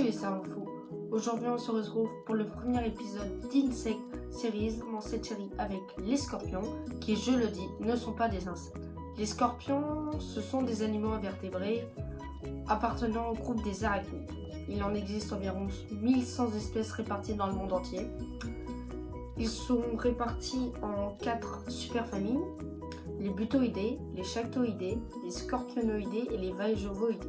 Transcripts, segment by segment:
les cerveaux fous. Aujourd'hui on se retrouve pour le premier épisode d'Insect Series, dans cette série avec les scorpions, qui je le dis ne sont pas des insectes. Les scorpions, ce sont des animaux invertébrés appartenant au groupe des arachnides. Il en existe environ 1100 espèces réparties dans le monde entier. Ils sont répartis en 4 superfamilles: les butoidés, les chactoidés, les scorpionoidés et les vajovoidés.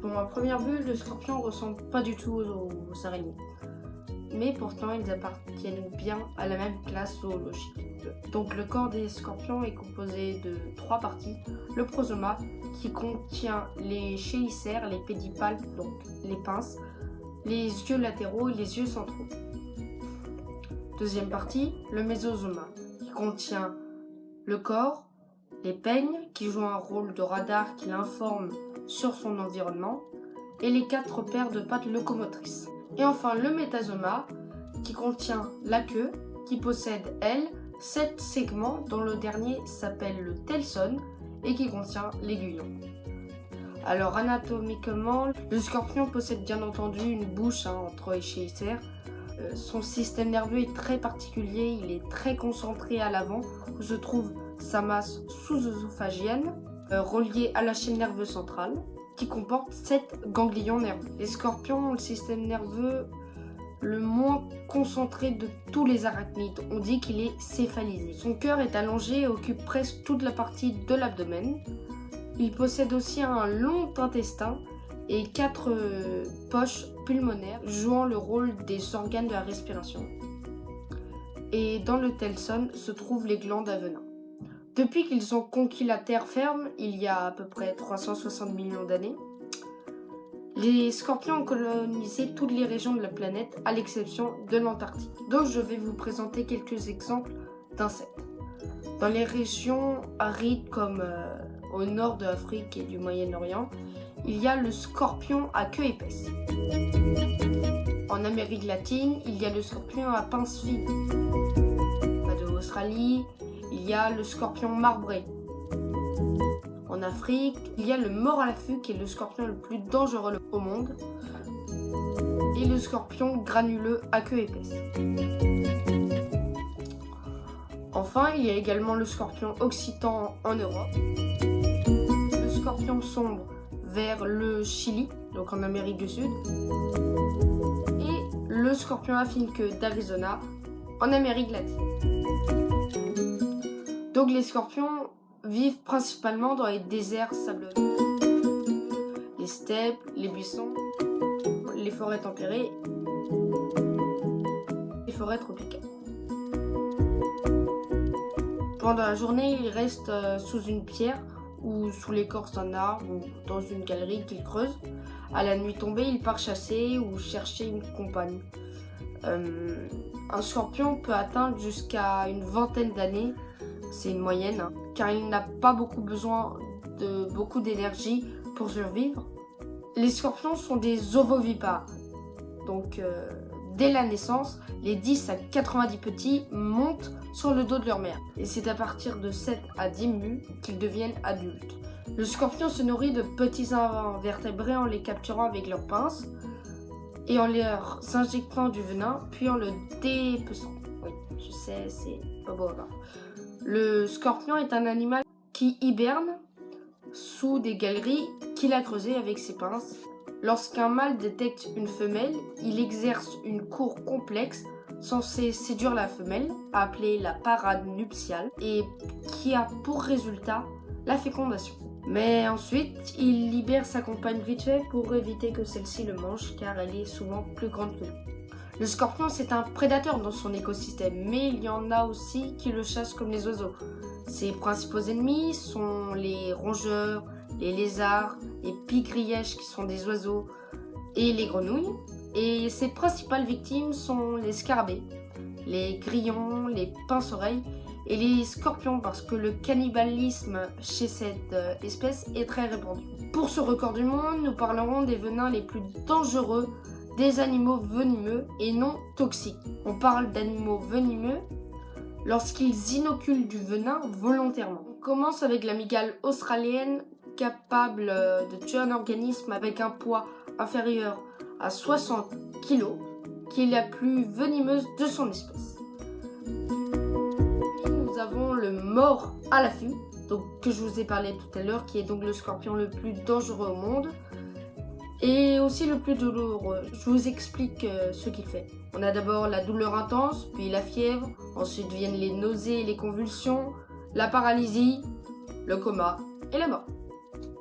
Bon, à première vue, le scorpion ne ressemble pas du tout aux araignées. Mais pourtant, ils appartiennent bien à la même classe zoologique. Donc le corps des scorpions est composé de 3 parties. Le prosoma, qui contient les chélicères, les pédipalpes, donc les pinces, les yeux latéraux et les yeux centraux. Deuxième partie, le mésosoma, qui contient le corps, les peignes, qui jouent un rôle de radar qui l'informe sur son environnement, et les 4 paires de pattes locomotrices. Et enfin le métasoma, qui contient la queue, qui possède, elle, 7 segments, dont le dernier s'appelle le telson et qui contient l'aiguillon. Alors anatomiquement, le scorpion possède bien entendu une bouche entre les chélicères. Son système nerveux est très particulier, il est très concentré à l'avant, où se trouve sa masse sous-œsophagienne, reliée à la chaîne nerveuse centrale, qui comporte 7 ganglions nerveux. Les scorpions ont le système nerveux le moins concentré de tous les arachnides. On dit qu'il est céphalisé. Son cœur est allongé et occupe presque toute la partie de l'abdomen. Il possède aussi un long intestin et 4 poches pulmonaires jouant le rôle des organes de la respiration. Et dans le telson se trouvent les glandes à venin. Depuis qu'ils ont conquis la terre ferme, il y a à peu près 360 millions d'années, les scorpions ont colonisé toutes les régions de la planète, à l'exception de l'Antarctique. Donc je vais vous présenter quelques exemples d'insectes. Dans les régions arides comme au nord de l'Afrique et du Moyen-Orient, il y a le scorpion à queue épaisse. En Amérique latine, il y a le scorpion à pince fine. En Australie, il y a le scorpion marbré. En Afrique, il y a le mort à l'affût qui est le scorpion le plus dangereux au monde. Et le scorpion granuleux à queue épaisse. Enfin, il y a également le scorpion occitan en Europe. Le scorpion sombre vers le Chili, donc en Amérique du Sud. Et le scorpion à fine queue d'Arizona en Amérique latine. Donc les scorpions vivent principalement dans les déserts sablonneux, les steppes, les buissons, les forêts tempérées, les forêts tropicales. Pendant la journée, ils restent sous une pierre ou sous l'écorce d'un arbre ou dans une galerie qu'ils creusent. À la nuit tombée, ils partent chasser ou chercher une compagne. Un scorpion peut atteindre jusqu'à une vingtaine d'années. C'est une moyenne, car il n'a pas besoin de beaucoup d'énergie pour survivre. Les scorpions sont des ovovipares. Donc, dès la naissance, les 10 à 90 petits montent sur le dos de leur mère. Et c'est à partir de 7 à 10 mues qu'ils deviennent adultes. Le scorpion se nourrit de petits invertébrés en les capturant avec leurs pinces et en leur injectant du venin, puis en le dépeçant. Oui, je sais, c'est pas beau à voir. Le scorpion est un animal qui hiberne sous des galeries qu'il a creusées avec ses pinces. Lorsqu'un mâle détecte une femelle, il exerce une cour complexe censée séduire la femelle, appelée la parade nuptiale, et qui a pour résultat la fécondation. Mais ensuite, il libère sa compagne vite fait pour éviter que celle-ci le mange, car elle est souvent plus grande que lui. Le scorpion, c'est un prédateur dans son écosystème, mais il y en a aussi qui le chassent comme les oiseaux. Ses principaux ennemis sont les rongeurs, les lézards, les pics-grièches qui sont des oiseaux et les grenouilles. Et ses principales victimes sont les scarabées, les grillons, les pince-oreilles et les scorpions, parce que le cannibalisme chez cette espèce est très répandu. Pour ce record du monde, nous parlerons des venins les plus dangereux des animaux venimeux et non toxiques. On parle d'animaux venimeux lorsqu'ils inoculent du venin volontairement. On commence avec l'amygale australienne, capable de tuer un organisme avec un poids inférieur à 60 kg, qui est la plus venimeuse de son espèce. Et nous avons le mors à l'affût, donc que je vous ai parlé tout à l'heure, qui est donc le scorpion le plus dangereux au monde et aussi le plus douloureux. Je vous explique ce qu'il fait. On a d'abord la douleur intense, puis la fièvre, ensuite viennent les nausées et les convulsions, la paralysie, le coma et la mort.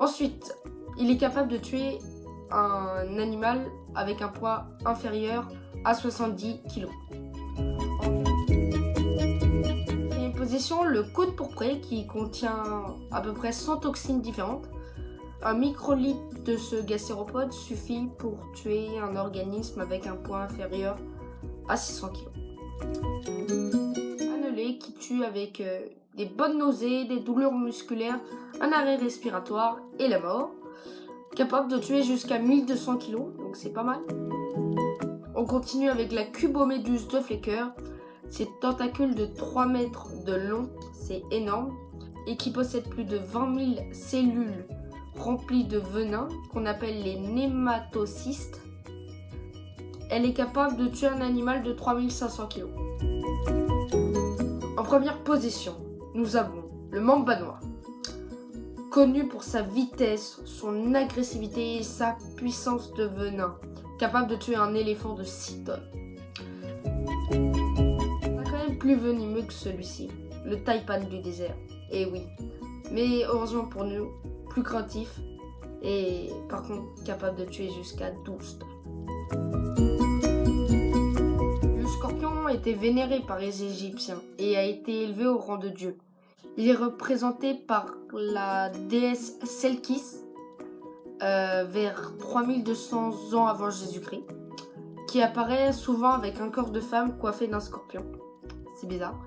Ensuite, il est capable de tuer un animal avec un poids inférieur à 70 kg. Quatrième position, le cône pourpré qui contient à peu près 100 toxines différentes. Un microlitre de ce gastéropode suffit pour tuer un organisme avec un poids inférieur à 600 kg. Annelé qui tue avec des bonnes nausées, des douleurs musculaires, un arrêt respiratoire et la mort. Capable de tuer jusqu'à 1200 kg, donc c'est pas mal. On continue avec la cuboméduse de Flecker. Ses tentacules de 3 mètres de long, c'est énorme, et qui possède plus de 20 000 cellules remplies de venin qu'on appelle les nématocystes. Elle est capable de tuer un animal de 3500 kg. En première position, nous avons le mamba noir. Connu pour sa vitesse, son agressivité et sa puissance de venin, capable de tuer un éléphant de 6 tonnes. C'est quand même plus venimeux que celui-ci, le taipan du désert. Et oui, mais heureusement pour nous, plus craintif et par contre capable de tuer jusqu'à 12 tonnes. Le scorpion était vénéré par les Égyptiens et a été élevé au rang de dieu. Il est représenté par la déesse Selkis vers 3200 ans avant Jésus-Christ, qui apparaît souvent avec un corps de femme coiffé d'un scorpion. C'est bizarre.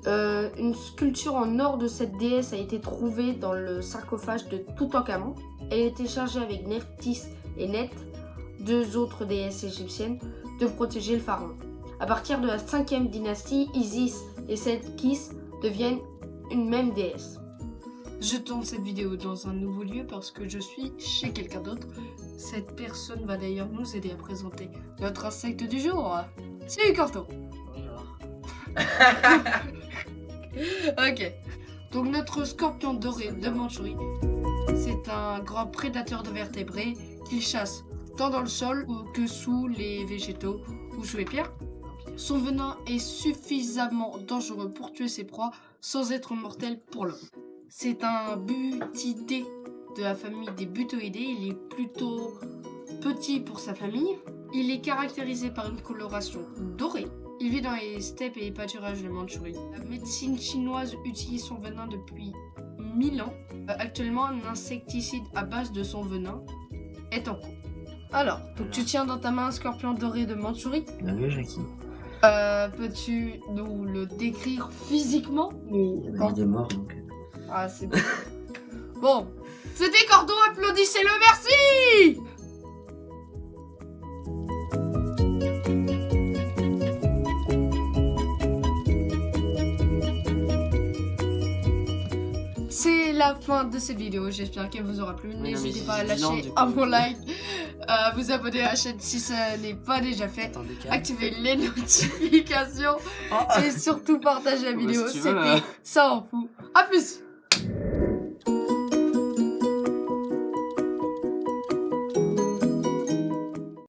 Une sculpture en or de cette déesse a été trouvée dans le sarcophage de Toutankhamon. Elle était chargée avec Nephthys et Net, deux autres déesses égyptiennes, de protéger le pharaon. À partir de la 5e dynastie, Isis et Selkis deviennent une même déesse. Je tourne cette vidéo dans un nouveau lieu parce que je suis chez quelqu'un d'autre. Cette personne va d'ailleurs nous aider à présenter notre insecte du jour. Salut Corto. Bonjour. Ok. Donc notre scorpion doré de Mandchourie, c'est un grand prédateur de vertébrés qu'il chasse tant dans le sol que sous les végétaux ou sous les pierres. Son venin est suffisamment dangereux pour tuer ses proies sans être mortel pour l'homme. C'est un butidé de la famille des butoïdés. Il est plutôt petit pour sa famille. Il est caractérisé par une coloration dorée. Il vit dans les steppes et les pâturages de Mandchourie. La médecine chinoise utilise son venin depuis 1000 ans. Actuellement, un insecticide à base de son venin est en cours. Alors, donc tu tiens dans ta main un scorpion doré de Mandchourie. Oui, Jackie. Peux-tu nous le décrire physiquement? Oui, il est mort donc. Ah, c'est bon. Bon, c'était Cordo, applaudissez-le, merci! C'est la fin de cette vidéo, j'espère qu'elle vous aura plu. N'hésitez pas à lâcher un bon like, à vous abonner à la chaîne si ce n'est pas déjà fait, activer les notifications et surtout partager la vidéo, c'était ça en fout. A plus!